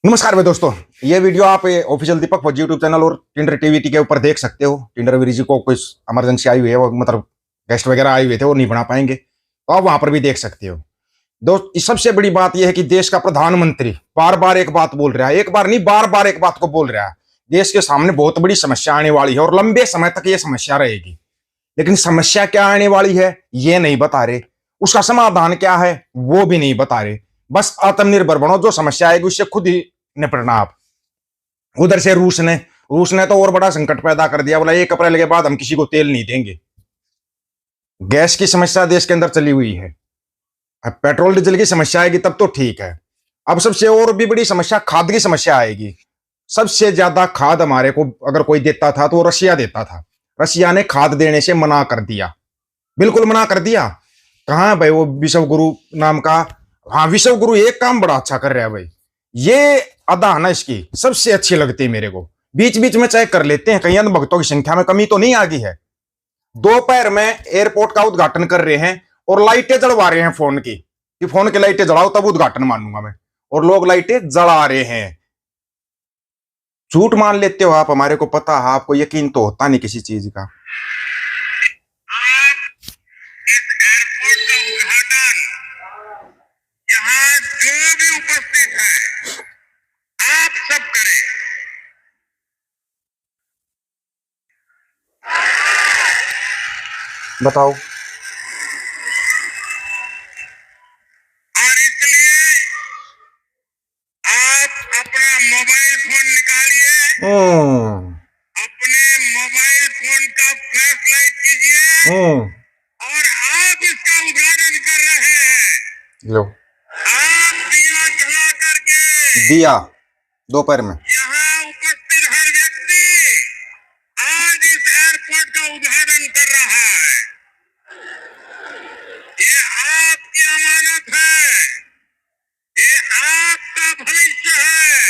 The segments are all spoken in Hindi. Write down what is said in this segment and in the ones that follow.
नमस्कार भाई दोस्तों, ये वीडियो आप ऑफिशियल दीपक फौजी यूट्यूब चैनल और टिंडर टीवी के ऊपर देख सकते हो। टिंडर वीर जी को कुछ इमरजेंसी आई हुई है, वो मतलब गेस्ट वगैरह आए हुए थे, वो नहीं बना पाएंगे, तो आप वहां पर भी देख सकते हो। दोस्त, सबसे बड़ी बात यह है कि देश का प्रधानमंत्री बार बार एक बात बोल रहा है, एक बार नहीं बार बार एक बात को बोल रहा है। देश के सामने बहुत बड़ी समस्या आने वाली है और लंबे समय तक ये समस्या रहेगी, लेकिन समस्या क्या आने वाली है ये नहीं बता रहे, उसका समाधान क्या है वो भी नहीं बता रहे। बस आत्मनिर्भर बनो, जो समस्या आएगी उससे खुद ही निपटना आप। उधर से रूस ने तो और बड़ा संकट पैदा कर दिया, बोला 1 अप्रैल के बाद हम किसी को तेल नहीं देंगे। गैस की समस्या देश के अंदर चली हुई है, अब पेट्रोल डीजल की समस्या आएगी तब तो ठीक है। अब सबसे और भी बड़ी समस्या खाद की समस्या आएगी। सबसे ज्यादा खाद हमारे को अगर कोई देता था तो वो रशिया देता था। रशिया ने खाद देने से मना कर दिया, बिल्कुल मना कर दिया। कहां है भाई वो विश्व गुरु नाम का? हाँ, विश्व गुरु एक काम बड़ा अच्छा कर रहा है भाई, ये अदा है ना इसकी सबसे अच्छी लगती है मेरे को। बीच बीच में चेक कर लेते हैं कहीं भक्तों की संख्या में कमी तो नहीं आ गई है। दोपहर में एयरपोर्ट का उद्घाटन कर रहे हैं और लाइटें जलवा रहे हैं फोन की, कि फोन की लाइटें जलाओ तब उद्घाटन मानूंगा मैं, और लोग लाइटें जला रहे हैं। झूठ मान लेते हो आप, हमारे को पता है, आपको यकीन तो होता नहीं किसी चीज का। बताओ। और इसलिए आप अपना मोबाइल फोन निकालिए, अपने मोबाइल फोन का फ्लैश लाइट कीजिए और आप इसका उद्घाटन कर रहे हैं। लो, आप दिया जला करके दिया दोपहर में यहाँ उपस्थित हर व्यक्ति आज इस एयरपोर्ट का उद्घाटन कर रहा है। ये आपकी अमानत है, ये आपका भविष्य है,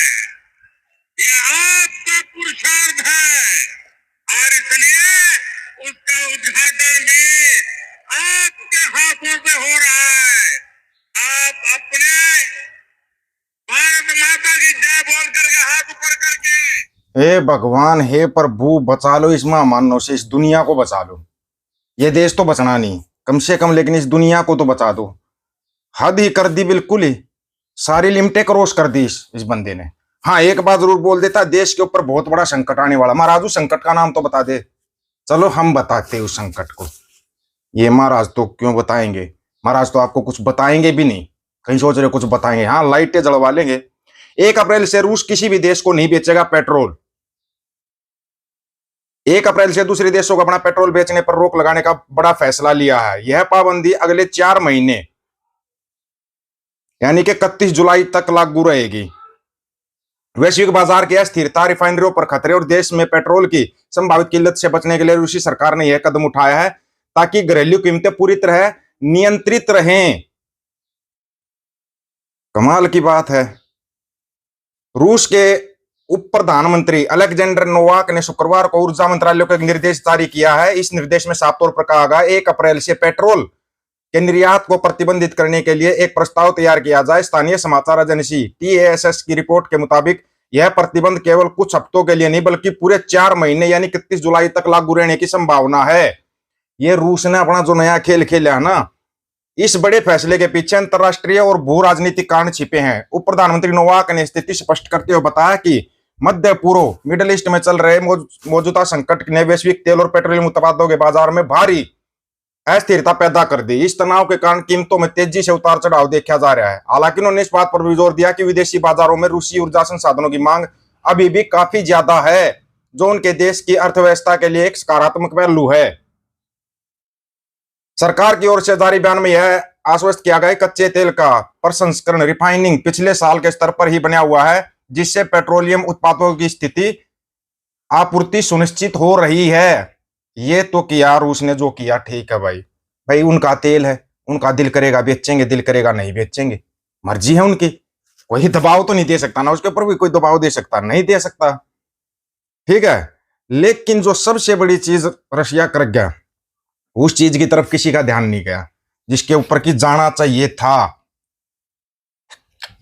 ये आपका पुरुषार्थ है, और इसलिए उसका उद्घाटन भी आपके हाथों से हो रहा है। आप अपने भारत माता की जय बोल करके हाथ ऊपर करके, हे भगवान, हे प्रभु, बचा लो इस महामानव से, इस दुनिया को बचा लो। ये देश तो बचना नहीं कम से कम, लेकिन इस दुनिया को तो बचा दो। हद ही कर दी, बिल्कुल ही सारी लिमिटें क्रॉस कर दी इस बंदे ने। हाँ, एक बात जरूर बोल देता, देश के ऊपर बहुत बड़ा संकट आने वाला। महाराज उस संकट का नाम तो बता दे। चलो हम बताते उस संकट को। ये महाराज तो क्यों बताएंगे, महाराज तो आपको कुछ बताएंगे भी नहीं, कहीं सोच रहे कुछ बताएंगे। हाँ, लाइटें जलवा लेंगे। 1 अप्रैल से रूस किसी भी देश को नहीं बेचेगा पेट्रोल। 1 अप्रैल से दूसरे देशों को अपना पेट्रोल बेचने पर रोक लगाने का बड़ा फैसला लिया है। यह पाबंदी अगले 4 महीने यानी कि 31 जुलाई तक लागू रहेगी। वैश्विक बाजार की अस्थिरता, रिफाइनरियों पर खतरे और देश में पेट्रोल की संभावित किल्लत से बचने के लिए रूसी सरकार ने यह कदम उठाया है ताकि घरेलू कीमतें पूरी तरह नियंत्रित रहें। कमाल की बात है। रूस के उप प्रधानमंत्री अलेक्जेंडर नोवाक ने शुक्रवार को ऊर्जा मंत्रालय को एक निर्देश जारी किया है। इस निर्देश में साफ तौर पर कहा गया 1 अप्रैल से पेट्रोल के निर्यात को प्रतिबंधित करने के लिए एक प्रस्ताव तैयार किया जाए। स्थानीय समाचार एजेंसी TASS की रिपोर्ट के मुताबिक यह प्रतिबंध केवल कुछ हफ्तों के लिए नहीं बल्कि पूरे 4 महीने यानी 31 जुलाई तक लागू रहने की संभावना है। ये रूस ने अपना जो नया खेल खेला है ना, इस बड़े फैसले के पीछे अंतरराष्ट्रीय और भू राजनीतिक कारण छिपे हैं। उप प्रधानमंत्री नोवाक ने स्थिति स्पष्ट करते हुए बताया कि मध्य पूर्व मिडिल ईस्ट में चल रहे मौजूदा संकट ने वैश्विक तेल और पेट्रोलियम उत्पादों के बाजार में भारी अस्थिरता पैदा कर दी। इस तनाव के कारण कीमतों में तेजी से उतार चढ़ाव देखा जा रहा है। हालांकि उन्होंने इस बात पर भी जोर दिया कि विदेशी बाजारों में रूसी ऊर्जा संसाधनों की मांग अभी भी काफी ज्यादा है, जो उनके देश की अर्थव्यवस्था के लिए एक सकारात्मक पहलू है। सरकार की ओर से जारी बयान में यह आश्वस्त किया गया कच्चे तेल का प्रसंस्करण रिफाइनिंग पिछले साल के स्तर पर ही बना हुआ है, जिससे पेट्रोलियम उत्पादों की स्थिति आपूर्ति सुनिश्चित हो रही है। ये तो किया रूस ने, जो किया ठीक है भाई। भाई उनका तेल है, उनका दिल करेगा बेचेंगे, दिल करेगा नहीं बेचेंगे, मर्जी है उनकी। कोई दबाव तो नहीं दे सकता ना, उसके ऊपर भी कोई दबाव दे सकता नहीं, दे सकता, ठीक है। लेकिन जो सबसे बड़ी चीज रशिया कर गया, उस चीज की तरफ किसी का ध्यान नहीं गया जिसके ऊपर की जाना चाहिए था।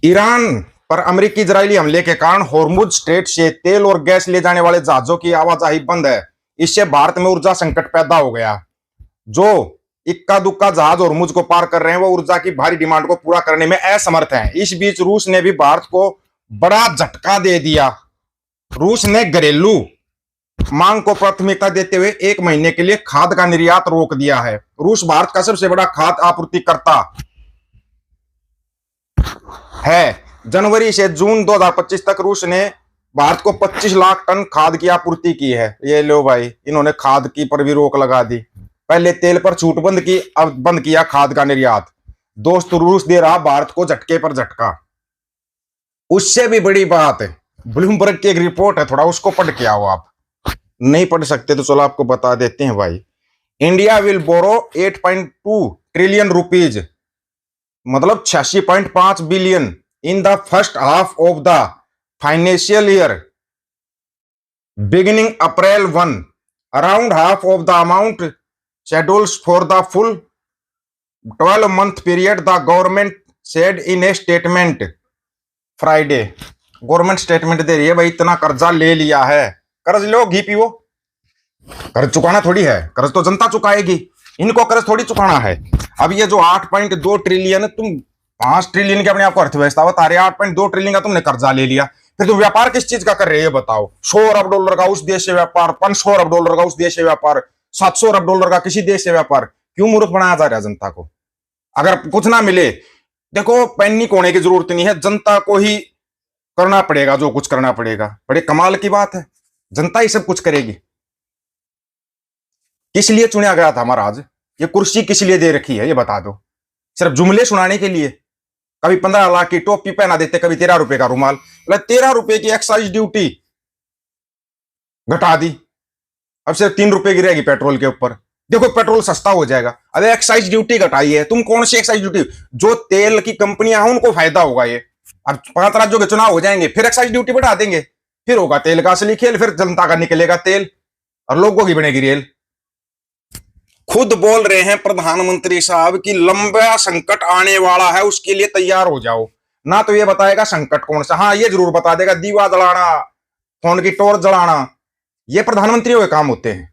ईरान पर अमेरिकी इजरायली हमले के कारण होर्मुज स्ट्रेट से तेल और गैस ले जाने वाले जहाजों की आवाजाही बंद है। इससे भारत में ऊर्जा संकट पैदा हो गया। जो इक्का दुक्का जहाज होर्मुज को पार कर रहे हैं वो ऊर्जा की भारी डिमांड को पूरा करने में असमर्थ हैं। इस बीच रूस ने भी भारत को बड़ा झटका दे दिया। रूस ने घरेलू मांग को प्राथमिकता देते हुए 1 महीने के लिए खाद का निर्यात रोक दिया है। रूस भारत का सबसे बड़ा खाद आपूर्तिकर्ता है। जनवरी से जून 2025 तक रूस ने भारत को 25 लाख टन खाद की आपूर्ति की है। ये लो भाई, इन्होंने खाद की पर भी रोक लगा दी। पहले तेल पर छूट बंद की, अब बंद किया खाद का निर्यात। दोस्त, रूस दे रहा भारत को झटके पर झटका। उससे भी बड़ी बात है, ब्लूमबर्ग की एक रिपोर्ट है, थोड़ा उसको पढ़ के आओ। आप नहीं पढ़ सकते तो चलो आपको बता देते हैं भाई। India will borrow 8.2 trillion rupees, मतलब 86.5 billion in the first half of the financial year beginning April 1, around half of the amount schedules for the full 12-month period, the government said in a statement Friday। Government statement दे रही है भाई, इतना कर्जा ले लिया है। कर्ज लो, घी पियो। कर्ज चुकाना थोड़ी है, कर्ज तो जनता चुकाएगी, इनको कर्ज थोड़ी चुकाना है। अब ये जो 8.2 ट्रिलियन, तुम 5 ट्रिलियन की अपने आपको अर्थव्यवस्था बता रहे, 8.2 ट्रिलियन का तुमने कर्जा ले लिया, फिर तुम व्यापार किस चीज का कर रहे हो बताओ? $100 अरब का उस देश से व्यापार, $500 अरब का उस देश से व्यापार, $700 अरब का किसी देश से व्यापार। क्यों मूर्ख बनाया जा रहा है जनता को? अगर कुछ ना मिले, देखो पैनिक होने की जरूरत नहीं है, जनता को ही करना पड़ेगा जो कुछ करना पड़ेगा। बड़े कमाल की बात है, जनता ही सब कुछ करेगी। किस लिए चुना गया था महाराज? ये कुर्सी किस लिए दे रखी है ये बता दो? सिर्फ जुमले सुनाने के लिए? कभी 15 लाख की टोपी पहना देते, कभी 13 रुपए का रुमाल। 13 रुपए की एक्साइज ड्यूटी घटा दी, अब सिर्फ 3 रुपए की रहेगी पेट्रोल के ऊपर। देखो पेट्रोल सस्ता हो जाएगा। अबे एक्साइज ड्यूटी घटाई है, तुम कौन सी एक्साइज ड्यूटी? जो तेल की कंपनियां हैं उनको फायदा होगा ये। अब 5 राज्यों के चुनाव हो जाएंगे, फिर एक्साइज ड्यूटी बढ़ा देंगे, फिर होगा तेल का असली खेल, फिर जनता का निकलेगा तेल और लोगों की बनेगी रेल। खुद बोल रहे हैं प्रधानमंत्री साहब कि लंबा संकट आने वाला है, उसके लिए तैयार हो जाओ। ना तो ये बताएगा संकट कौन सा, हाँ ये जरूर बता देगा दीवा जलाना, फोन की टॉर्च जलाना, ये प्रधानमंत्रियों के काम होते हैं।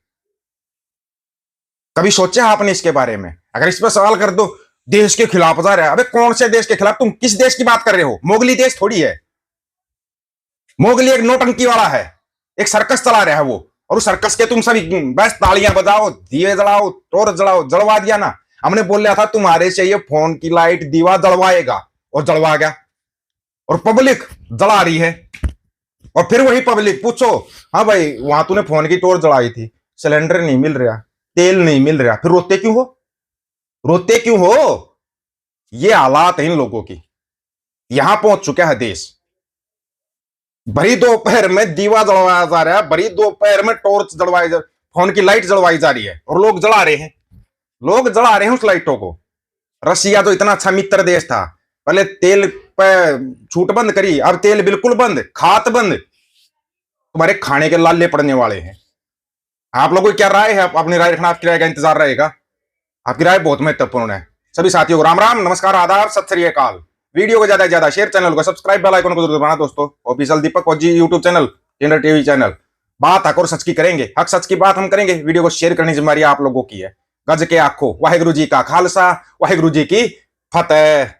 कभी सोचा आपने इसके बारे में? अगर इस पर सवाल कर दो, देश के खिलाफ जा रहा है। अबे कौन से देश के खिलाफ? तुम किस देश की बात कर रहे हो? मोगली देश थोड़ी है। मोगली एक नौटंकी वाला है, एक सर्कस चला रहा है वो, और उस सर्कस के तुम सभी बस तालियां बजाओ, दिए जलाओ, टॉर्च जलाओ। जलवा दिया ना, हमने बोल लिया था तुम्हारे से ये फोन की लाइट दीवा जलवाएगा, और जलवा गया। और पब्लिक जला रही है, और फिर वही पब्लिक पूछो, हाँ भाई वहां तूने फोन की टॉर्च जलाई थी, सिलेंडर नहीं मिल रहा, तेल नहीं मिल रहा, फिर रोते क्यों हो? रोते क्यों हो? ये हालात है इन लोगों की। यहां पहुंच चुका है देश। भरी दोपहर में दीवा जलवाया जा रहा है, भरी दोपहर में टॉर्च जलवाई जा, फोन की लाइट जलवाई जा रही है, और लोग जला रहे हैं। लोग जला रहे हैं उस लाइटों को। रसिया तो इतना अच्छा मित्र देश था, पहले तेल पे छूट बंद करी, अब तेल बिल्कुल बंद, खात बंद। तुम्हारे खाने के लाले पड़ने वाले हैं। आप लोगों की क्या राय है? अपनी राय रखना, आपकी राय का इंतजार रहेगा। आपकी राय बहुत महत्वपूर्ण है। सभी साथियों को राम राम, नमस्कार, आदाब, सत श्री अकाल। वीडियो को ज्यादा से ज्यादा शेयर, चैनल को सब्सक्राइब, बेल आइकन को जरूर दबाना दोस्तों। ऑफिशियल दीपक फौजी YouTube channel, Tinder TV channel. बात हक और सच की करेंगे, हक सच की बात हम करेंगे। वीडियो को शेयर करनी जिम्मेदारी आप लोगों की है। गज के आखो, वाहिगुरु जी का खालसा, वाहिगुरु जी की फतेह।